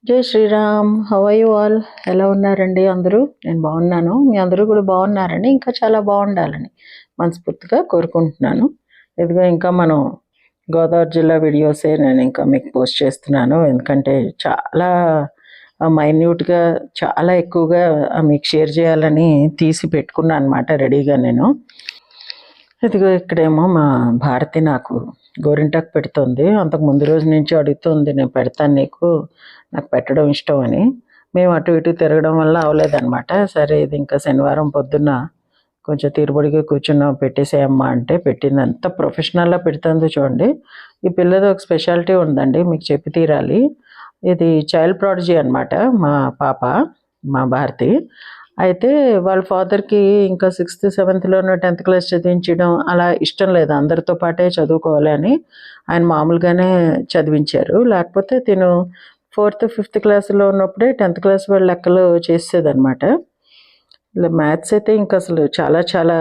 జై Shriram. How are you all? ఎలా ఉన్నారండి అందరూ? నేను బాగున్నాను. మీ అందరూ కూడా బాగున్నారని, ఇంకా చాలా బాగుండాలని మనస్ఫూర్తిగా కోరుకుంటున్నాను. ఇదిగో ఇంకా మనం గోదావరి జిల్లా వీడియోసే నేను ఇంకా మీకు పోస్ట్ చేస్తున్నాను. ఎందుకంటే చాలా మైన్యూట్గా, చాలా ఎక్కువగా మీకు షేర్ చేయాలని తీసి పెట్టుకున్నాను అనమాట రెడీగా నేను. ఇదిగో ఇక్కడేమో మా భారతి నాకు గోరింటాకు పెడుతుంది. అంతకు ముందు రోజు నుంచి అడుగుతుంది, నేను పెడతాను నీకు, నాకు పెట్టడం ఇష్టం అని. మేము అటు ఇటు తిరగడం వల్ల అవ్వలేదన్నమాట. సరే ఇది ఇంకా శనివారం పొద్దున్న కొంచెం తీరుబడిగా కూర్చున్నాం, పెట్టేసేయమ్మా అంటే పెట్టింది. ఎంత ప్రొఫెషనల్గా పెడుతుందో చూడండి. ఈ పిల్లది ఒక స్పెషాలిటీ ఉందండి, మీకు చెప్పి తీరాలి. ఇది చైల్డ్ ప్రాడిజీ అనమాట మా పాప, మా భారతి. అయితే వాళ్ళ ఫాదర్కి ఇంకా 6th 7thలోనో 10th క్లాస్ చదివించడం అలా ఇష్టం లేదు, అందరితో పాటే చదువుకోవాలి అని ఆయన మామూలుగానే చదివించారు. లేకపోతే తిను 4th 5th క్లాస్లో ఉన్నప్పుడే 10th క్లాస్ వాళ్ళ లెక్కలు చేసేదనమాట. ఇలా మ్యాథ్స్ అయితే ఇంకా అసలు చాలా చాలా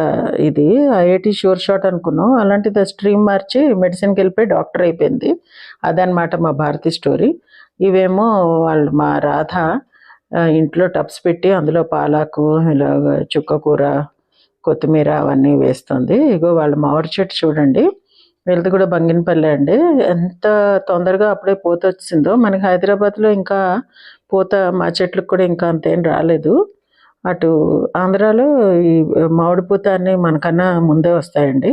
ఇది ఐఐటి షూర్ షాట్ అనుకున్నాం, అలాంటిది స్ట్రీమ్ మార్చి మెడిసిన్కి వెళ్ళిపోయి డాక్టర్ అయిపోయింది. అదనమాట మా భారతి స్టోరీ. ఇవేమో వాళ్ళు మా రాధ ఇంట్లో టబ్స్ పెట్టి అందులో పాలాకు, ఇలాగ చుక్కకూర, కొత్తిమీర అవన్నీ వేస్తుంది. ఇగో వాళ్ళ మామిడి చెట్టు చూడండి, వీళ్ళది కూడా బంగినపల్లి అండి. ఎంత తొందరగా అప్పుడే పూత వచ్చిందో. మనకి హైదరాబాద్లో ఇంకా పూత మా చెట్లకు కూడా ఇంకా అంతేం రాలేదు. అటు ఆంధ్రాలో ఈ మామిడి పూత అన్నీ మనకన్నా ముందే వస్తాయండి.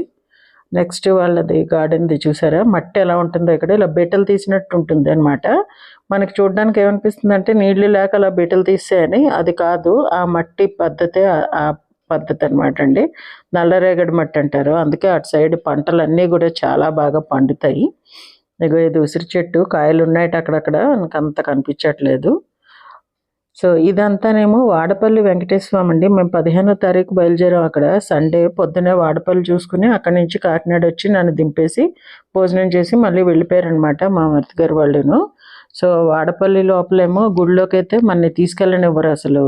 నెక్స్ట్ వాళ్ళది గార్డెన్ది చూసారా, మట్టి ఎలా ఉంటుందో, ఇక్కడ ఇలా బీటలు తీసినట్టు ఉంటుంది అనమాట. మనకి చూడడానికి ఏమనిపిస్తుంది అంటే నీళ్లు లేక అలా బీటలు తీసేయని, అది కాదు, ఆ మట్టి పద్ధతే ఆ పద్ధతి అనమాట అండి. నల్లరేగడి మట్టి అంటారు. అందుకే అటు సైడ్ పంటలన్నీ కూడా చాలా బాగా పండుతాయి. ఇగో ఇది ఉసిరి చెట్టు, కాయలు ఉన్నాయట అక్కడక్కడ, నాకు అంత కనిపించట్లేదు. సో ఇదంతానేమో వాడపల్లి వెంకటేశ్వర స్వామి అండి. మేము 15వ తారీఖు బయలుదేరాం. అక్కడ సండే పొద్దునే వాడపల్లి చూసుకుని అక్కడి నుంచి కాకినాడ వచ్చి నన్ను దింపేసి భోజనం చేసి మళ్ళీ వెళ్ళిపోయారనమాట మా మరిది గారు వాళ్ళును. సో వాడపల్లి లోపలేమో గుడిలోకి అయితే మనని తీసుకెళ్ళనివ్వరు అసలు.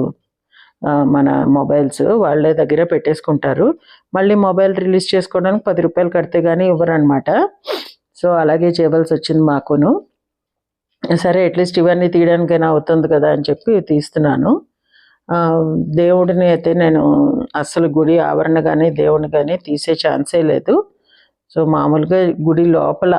మన మొబైల్స్ వాళ్ళే దగ్గర పెట్టేసుకుంటారు. మళ్ళీ మొబైల్ రిలీజ్ చేసుకోవడానికి 10 రూపాయలు కడితే కానీ ఇవ్వరనమాట. సో అలాగే చేయవలసి వచ్చింది మాకును. సరే అట్లీస్ట్ ఇవన్నీ తీయడానికైనా అవుతుంది కదా అని చెప్పి తీస్తున్నాను. దేవుడిని అయితే నేను అస్సలు గుడి ఆవరణ కానీ దేవుని కానీ తీసే ఛాన్సే లేదు. సో మామూలుగా గుడి లోపల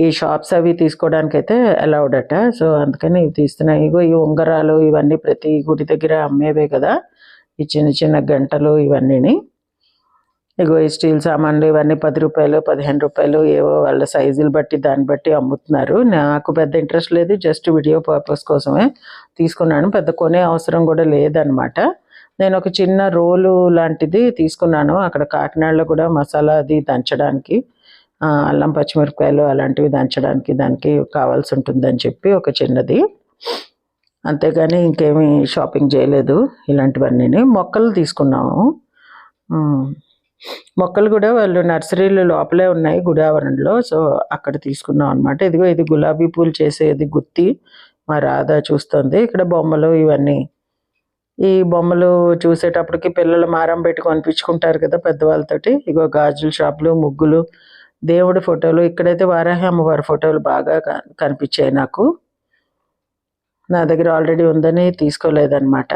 ఈ షాప్స్ అవి తీసుకోవడానికి అయితే అలౌడ్ అట. సో అందుకని ఇవి తీస్తున్నాయి. ఇగో ఈ ఉంగరాలు ఇవన్నీ ప్రతి గుడి దగ్గర అమ్మేవే కదా, ఈ చిన్న చిన్న గంటలు ఇవన్నీని. ఇగో ఈ స్టీల్ సామాన్లు ఇవన్నీ 10 రూపాయలు 15 రూపాయలు ఏవో వాళ్ళ సైజులు బట్టి దాన్ని బట్టి అమ్ముతున్నారు. నాకు పెద్ద ఇంట్రెస్ట్ లేదు, జస్ట్ వీడియో పర్పస్ కోసమే తీసుకున్నాను. పెద్ద కొనే అవసరం కూడా లేదనమాట. నేను ఒక చిన్న రోలు లాంటిది తీసుకున్నాను. అక్కడ కాకినాడలో కూడా మసాలా అది దంచడానికి, అల్లం పచ్చిమిరపకాయలు అలాంటివి దంచడానికి దానికి కావాల్సి ఉంటుందని చెప్పి ఒక చిన్నది, అంతేగాని ఇంకేమీ షాపింగ్ చేయలేదు. ఇలాంటివన్నీ మొక్కలు తీసుకున్నాము. మొక్కలు కూడా వాళ్ళు నర్సరీలు లోపలే ఉన్నాయి గుడి ఆవరణలో. సో అక్కడ తీసుకున్నాం అనమాట. ఇదిగో ఇది గులాబీ పూలు చేసేది గుత్తి, మా రాధ చూస్తుంది. ఇక్కడ బొమ్మలు ఇవన్నీ, ఈ బొమ్మలు చూసేటప్పటికి పిల్లలు మారం పెట్టి కొనిపించుకుంటారు కదా పెద్దవాళ్ళతోటి. ఇగో గాజుల షాపులు, ముగ్గులు, దేవుడి ఫోటోలు. ఇక్కడైతే వారాహి అమ్మవారి ఫోటోలు బాగా కనిపించాయి నాకు. నా దగ్గర ఆల్రెడీ ఉందని తీసుకోలేదన్నమాట.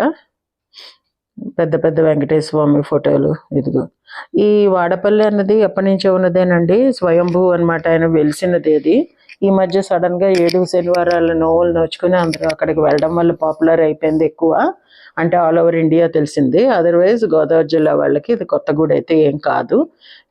పెద్ద పెద్ద వెంకటేశ్వర స్వామి ఫోటోలు. ఇదిగో ఈ వాడపల్లి అన్నది ఎప్పటి నుంచో ఉన్నదేనండి, స్వయంభూ అనమాట, ఆయన వెలిసినది. అది ఈ మధ్య సడన్గా 7 శనివారాల నోవులు నోచుకుని అందరూ అక్కడికి వెళ్ళడం వల్ల పాపులర్ అయిపోయింది ఎక్కువ, అంటే ఆల్ ఓవర్ ఇండియా తెలిసింది. అదర్వైజ్ గోదావరి జిల్లా వాళ్ళకి ఇది కొత్త గుడి అయితే ఏం కాదు.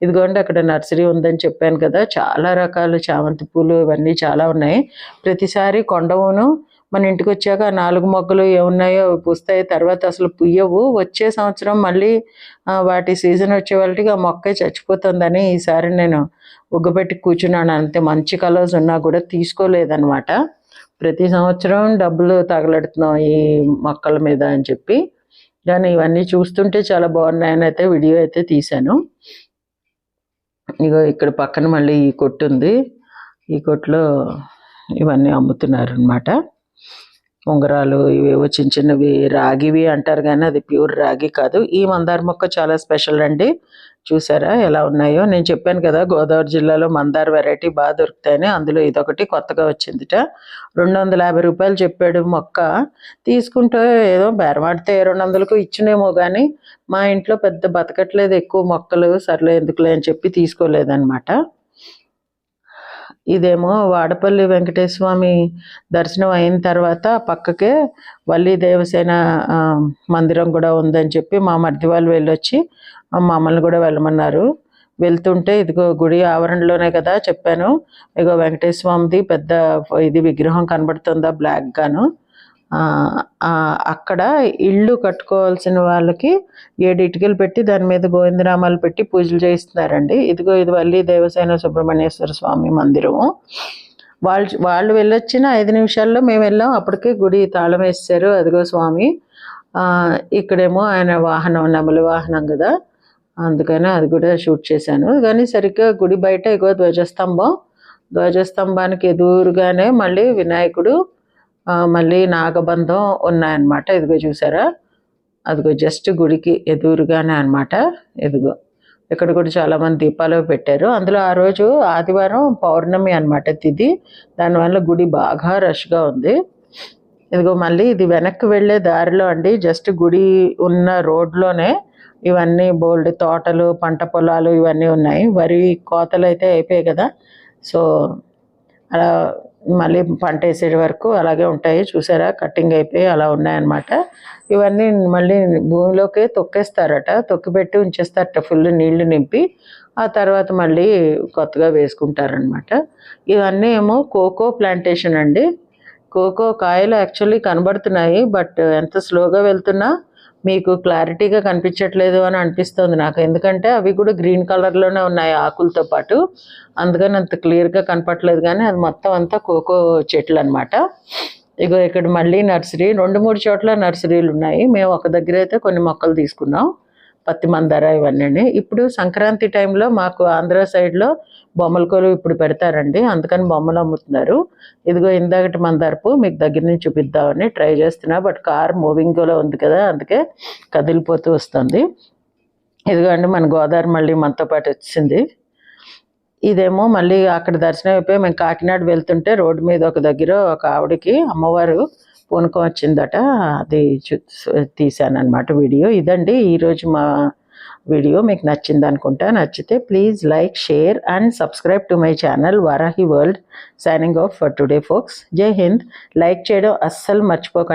ఇదిగోండి అక్కడ నర్సరీ ఉందని చెప్పాను కదా, చాలా రకాల చామంతి పూలు ఇవన్నీ చాలా ఉన్నాయి. ప్రతిసారి కొండవును మన ఇంటికి వచ్చాక 4 మొగ్గలు ఏమున్నాయో పూస్తాయి, తర్వాత అసలు పుయ్యవు. వచ్చే సంవత్సరం మళ్ళీ వాటి సీజన్ వచ్చే వాళ్ళకి ఆ మొక్కే చచ్చిపోతుందని ఈసారి నేను ఉగ్గబెట్టి కూర్చున్నాను. అంతే మంచి కలర్స్ ఉన్నా కూడా తీసుకోలేదన్నమాట. ప్రతి సంవత్సరం డబ్బులు తగలెడుతున్నాం ఈ మొక్కల మీద అని చెప్పి. కానీ ఇవన్నీ చూస్తుంటే చాలా బాగున్నాయని అయితే వీడియో అయితే తీశాను. ఇగో ఇక్కడ పక్కన మళ్ళీ ఈ కొట్టు ఉంది, ఈ కొట్టులో ఇవన్నీ అమ్ముతున్నారు అనమాట. ఉంగరాలు ఇవేవో చిన్న చిన్నవి రాగివి అంటారు కానీ అది ప్యూర్ రాగి కాదు. ఈ మందార మొక్క చాలా స్పెషల్ అండి. చూసారా ఎలా ఉన్నాయో? నేను చెప్పాను కదా గోదావరి జిల్లాలో మందార వెరైటీ బాగా దొరుకుతాయని, అందులో ఇదొకటి కొత్తగా వచ్చిందిట. 250 రూపాయలు చెప్పాడు మొక్క. తీసుకుంటే ఏదో బేరమాడితే 200కు ఇచ్చినేమో కానీ మా ఇంట్లో పెద్ద బతకట్లేదు ఎక్కువ మొక్కలు, సర్లే ఎందుకులే అని చెప్పి తీసుకోలేదన్నమాట. ఇదేమో వాడపల్లి వెంకటేశ్వర స్వామి దర్శనం అయిన తర్వాత పక్కకే వల్లి దేవసేన మందిరం కూడా ఉందని చెప్పి మా మరిది వాళ్ళు వెళ్ళొచ్చి మమ్మల్ని కూడా వెళ్ళమన్నారు. వెళ్తుంటే ఇదిగో గుడి ఆవరణలోనే కదా చెప్పాను, ఇగో వెంకటేశ్వర స్వామిది పెద్ద ఇది విగ్రహం కనబడుతుందా బ్లాక్ గాను. అక్కడ ఇళ్ళు కట్టుకోవాల్సిన వాళ్ళకి 7 ఇటుకలు పెట్టి దాని మీద గోవిందనామాలు పెట్టి పూజలు చేయిస్తున్నారండి. ఇదిగో ఇది వల్లి దేవసేన సుబ్రహ్మణ్యేశ్వర స్వామి మందిరము. వాళ్ళు వెళ్ళొచ్చిన 5 నిమిషాల్లో మేము వెళ్ళాం. అప్పటికే గుడి తాళం వేసారు. అదిగో స్వామి. ఇక్కడేమో ఆయన వాహనం నెమలి వాహనం కదా, అందుకని అది కూడా షూట్ చేశాను. కానీ సరిగ్గా గుడి బయట ఇగో ధ్వజస్తంభానికి ఎదురుగానే మళ్ళీ వినాయకుడు మళ్ళీ నాగబంధం ఉన్నాయన్నమాట. ఇదిగో చూసారా, అదిగో జస్ట్ గుడికి ఎదురుగానే అనమాట. ఇదిగో ఇక్కడ కూడా చాలామంది దీపాలు పెట్టారు. అందులో ఆ రోజు ఆదివారం పౌర్ణమి అనమాట తిథి, దానివల్ల గుడి బాగా రష్గా ఉంది. ఇదిగో మళ్ళీ ఇది వెనక్కి వెళ్ళే దారిలో అండి, జస్ట్ గుడి ఉన్న రోడ్లోనే ఇవన్నీ బోల్డ్ తోటలు పంట పొలాలు ఇవన్నీ ఉన్నాయి. వరి కోతలు అయితే అయిపోయాయి కదా, సో అలా మళ్ళీ పంట వేసే వరకు అలాగే ఉంటాయి. చూసారా, కటింగ్ అయిపోయి అలా ఉన్నాయన్నమాట. ఇవన్నీ మళ్ళీ భూమిలోకి తొక్కేస్తారట, తొక్కిపెట్టి ఉంచేస్తారట ఫుల్ నీళ్లు నింపి. ఆ తర్వాత మళ్ళీ కొత్తగా వేసుకుంటారనమాట. ఇవన్నీ ఏమో కోకో ప్లాంటేషన్ అండి. కోకో కాయలు యాక్చువల్లీ కనబడుతున్నాయి, బట్ ఎంత స్లోగా వెళ్తున్నా మీకు క్లారిటీగా కనిపించట్లేదు అని అనిపిస్తుంది నాకు. ఎందుకంటే అవి కూడా గ్రీన్ కలర్లోనే ఉన్నాయి ఆకులతో పాటు, అందుకని అంత క్లియర్గా కనపట్లేదు. కానీ అది మొత్తం అంతా కోకో చెట్లు అనమాట. ఇగో ఇక్కడ మళ్ళీ నర్సరీ, 2-3 చోట్ల నర్సరీలు ఉన్నాయి. మేము ఒక దగ్గర అయితే కొన్ని మొక్కలు తీసుకున్నాం, పత్తి మందార ఇవన్నీ. ఇప్పుడు సంక్రాంతి టైంలో మాకు ఆంధ్ర సైడ్లో బొమ్మల కొలువు ఇప్పుడు పెడతారండి, అందుకని బొమ్మలు అమ్ముతున్నారు. ఇదిగో ఇందాకటి మందారపు మీకు దగ్గర నుంచి చూపిద్దామని ట్రై చేస్తున్నా, బట్ కార్ మూవింగ్లో ఉంది కదా, అందుకే కదిలిపోతూ వస్తుంది. ఇదిగో అండి మన గోదావరి మళ్ళీ మనతో పాటు వచ్చింది. ఇదేమో మళ్ళీ అక్కడ దర్శనం అయిపోయి మేము కాకినాడ వెళ్తుంటే రోడ్డు మీద ఒక దగ్గర ఒక ఆవిడకి అమ్మవారు పూనకం వచ్చిందట, అది తీశాను అనమాట వీడియో. ఇదండి ఈరోజు మా వీడియో. మీకు నచ్చింది అనుకుంటా. నచ్చితే please like, share and subscribe to my channel Varahi world. Signing off for today folks. జై హింద్. లైక్ చేయడం అస్సలు మర్చిపోకండి.